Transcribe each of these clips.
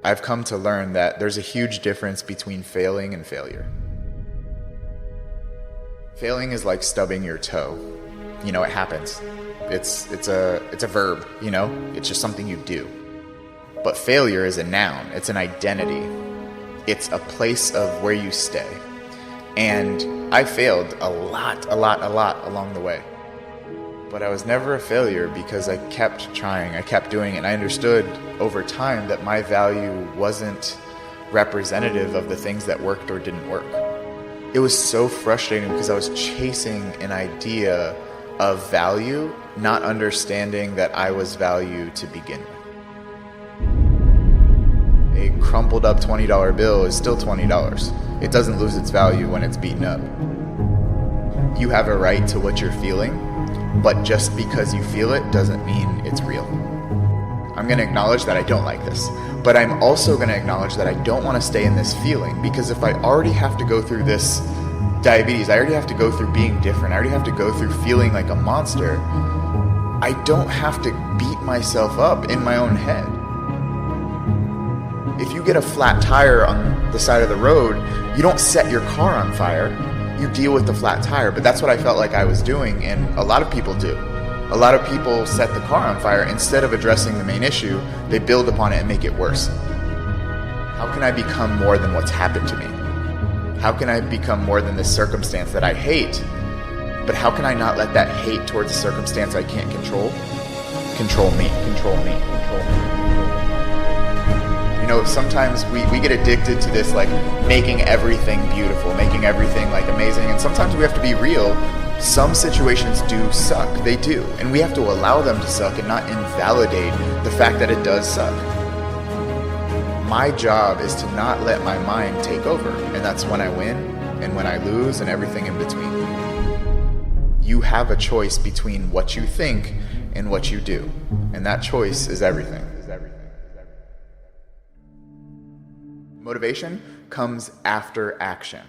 I've come to learn that there's a huge difference between failing and failure. Failing is like stubbing your toe. You know, it happens. It's a verb, you know? It's just something you do. But failure is a noun. It's an identity. It's a place of where you stay. And I failed a lot along the way. But I was never a failure because I kept trying, I kept doing it, and I understood over time that my value wasn't representative of the things that worked or didn't work. It was so frustrating because I was chasing an idea of value, not understanding that I was value to begin with. A crumpled up $20 bill is still $20. It doesn't lose its value when it's beaten up. You have a right to what you're feeling, but just because you feel it doesn't mean it's real. I'm going to acknowledge that I don't like this, but I'm also going to acknowledge that I don't want to stay in this feeling, because if I already have to go through this diabetes, I already have to go through being different, I already have to go through feeling like a monster, I don't have to beat myself up in my own head. If you get a flat tire on the side of the road, you don't set your car on fire. You deal with the flat tire. But that's what I felt like I was doing, and a lot of people do. A lot of people set the car on fire. Instead of addressing the main issue, they build upon it and make it worse. How can I become more than what's happened to me? How can I become more than this circumstance that I hate? But how can I not let that hate towards a circumstance I can't control me? You know, sometimes we get addicted to this, like, making everything beautiful, making everything, like, amazing. And sometimes we have to be real. Some situations do suck. They do. And we have to allow them to suck and not invalidate the fact that it does suck. My job is to not let my mind take over. And that's when I win and when I lose and everything in between. You have a choice between what you think and what you do. And that choice is everything. Motivation comes after action.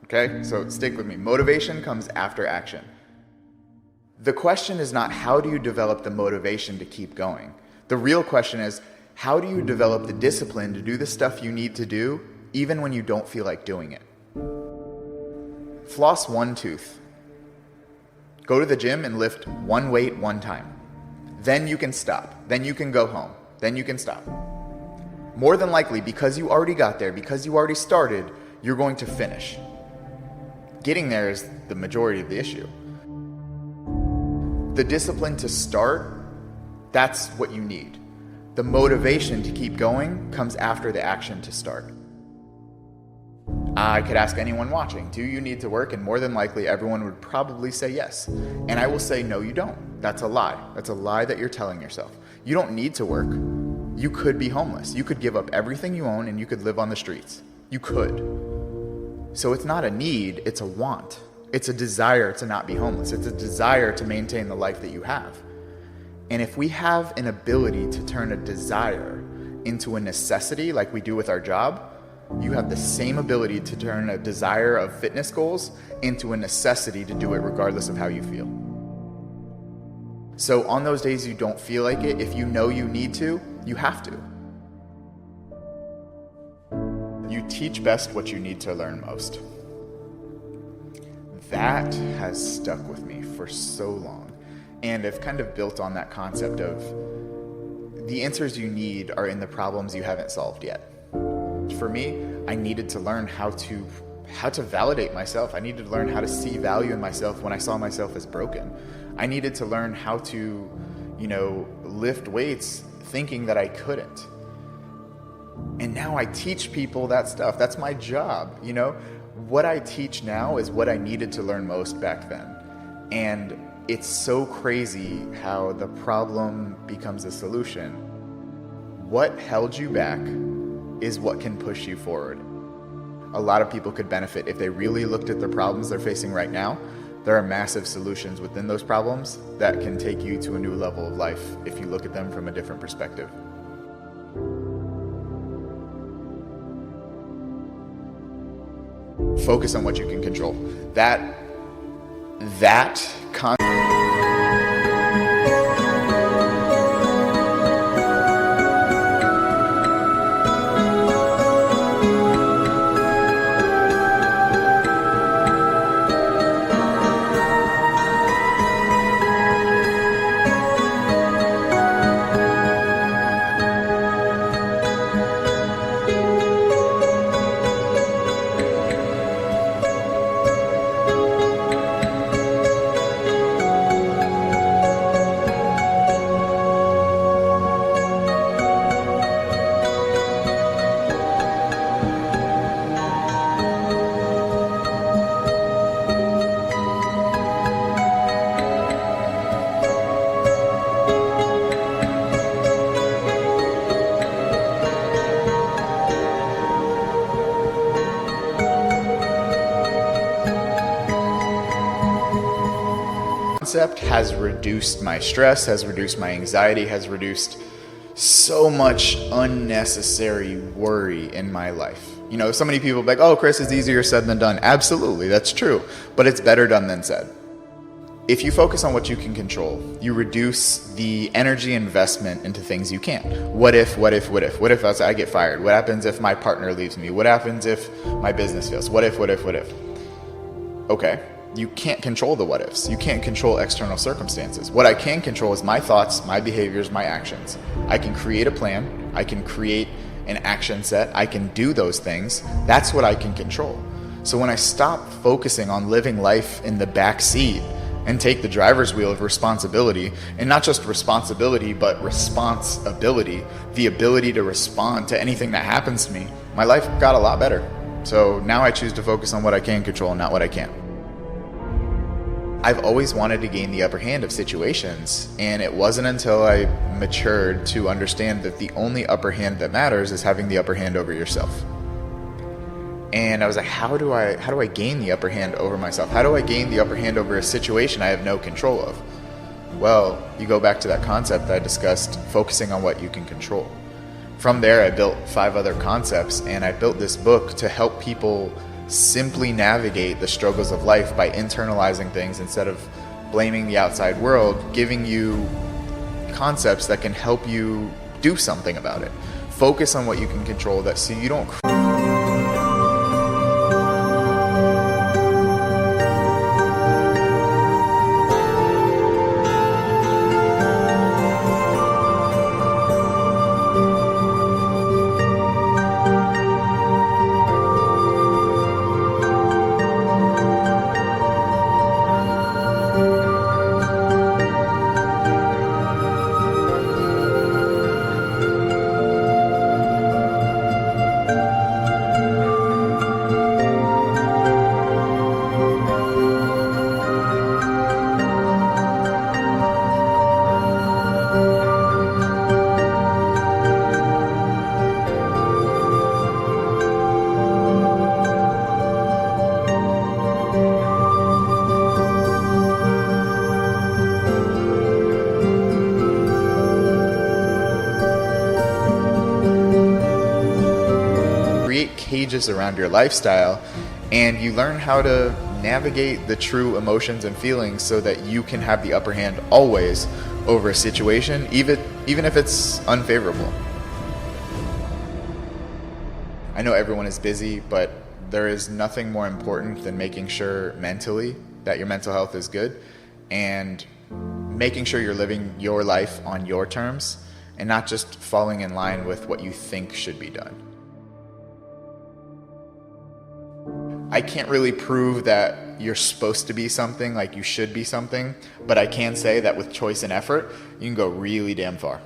Okay? So stick with me. Motivation comes after action. The question is not how do you develop the motivation to keep going? The real question is, how do you develop the discipline to do the stuff you need to do even when you don't feel like doing it? Floss one tooth. Go to the gym and lift one weight one time. Then you can stop. Then you can go home. Then you can stop. More than likely, because you already got there, because you already started, you're going to finish. Getting there is the majority of the issue. The discipline to start, that's what you need. The motivation to keep going comes after the action to start. I could ask anyone watching, do you need to work? And more than likely, everyone would probably say yes. And I will say, no, you don't. That's a lie. That's a lie that you're telling yourself. You don't need to work. You could be homeless. You could give up everything you own and you could live on the streets. You could. So it's not a need, it's a want. It's a desire to not be homeless. It's a desire to maintain the life that you have. And if we have an ability to turn a desire into a necessity like we do with our job, you have the same ability to turn a desire of fitness goals into a necessity to do it regardless of how you feel. So on those days you don't feel like it, if you know you need to, you have to. You teach best what you need to learn most. That has stuck with me for so long. And I've kind of built on that concept of the answers you need are in the problems you haven't solved yet. For me, I needed to learn how to validate myself. I needed to learn how to see value in myself when I saw myself as broken. I needed to learn how to, lift weights thinking that I couldn't. And now I teach people that stuff. That's my job, What I teach now is what I needed to learn most back then. And it's so crazy how the problem becomes a solution. What held you back is what can push you forward. A lot of people could benefit if they really looked at the problems they're facing right now. There are massive solutions within those problems that can take you to a new level of life if you look at them from a different perspective. Focus on what you can control. That concept has reduced my stress, has reduced my anxiety, has reduced so much unnecessary worry in my life. You know, so many people are like, oh, Chris, it's easier said than done. Absolutely, that's true. But it's better done than said. If you focus on what you can control, you reduce the energy investment into things you can't. What if? What if I get fired? What happens if my partner leaves me? What happens if my business fails? What if? Okay, you can't control the what ifs. You can't control external circumstances. What I can control is my thoughts, my behaviors, my actions. I can create a plan. I can create an action set. I can do those things. That's what I can control. So when I stop focusing on living life in the back seat and take the driver's wheel of responsibility, and not just responsibility, but responsibility, the ability to respond to anything that happens to me, my life got a lot better. So now I choose to focus on what I can control, not what I can't. I've always wanted to gain the upper hand of situations, and it wasn't until I matured to understand that the only upper hand that matters is having the upper hand over yourself. And I was like, how do I gain the upper hand over myself? How do I gain the upper hand over a situation I have no control of? Well, you go back to that concept that I discussed, focusing on what you can control. From there, I built 5 other concepts, and I built this book to help people simply navigate the struggles of life by internalizing things instead of blaming the outside world, giving you concepts that can help you do something about it. Focus on what you can control, that so you don't cages around your lifestyle, and you learn how to navigate the true emotions and feelings so that you can have the upper hand always over a situation, even if it's unfavorable. I know everyone is busy, but there is nothing more important than making sure mentally that your mental health is good and making sure you're living your life on your terms and not just falling in line with what you think should be done. I can't really prove that you're supposed to be something, like you should be something, but I can say that with choice and effort, you can go really damn far.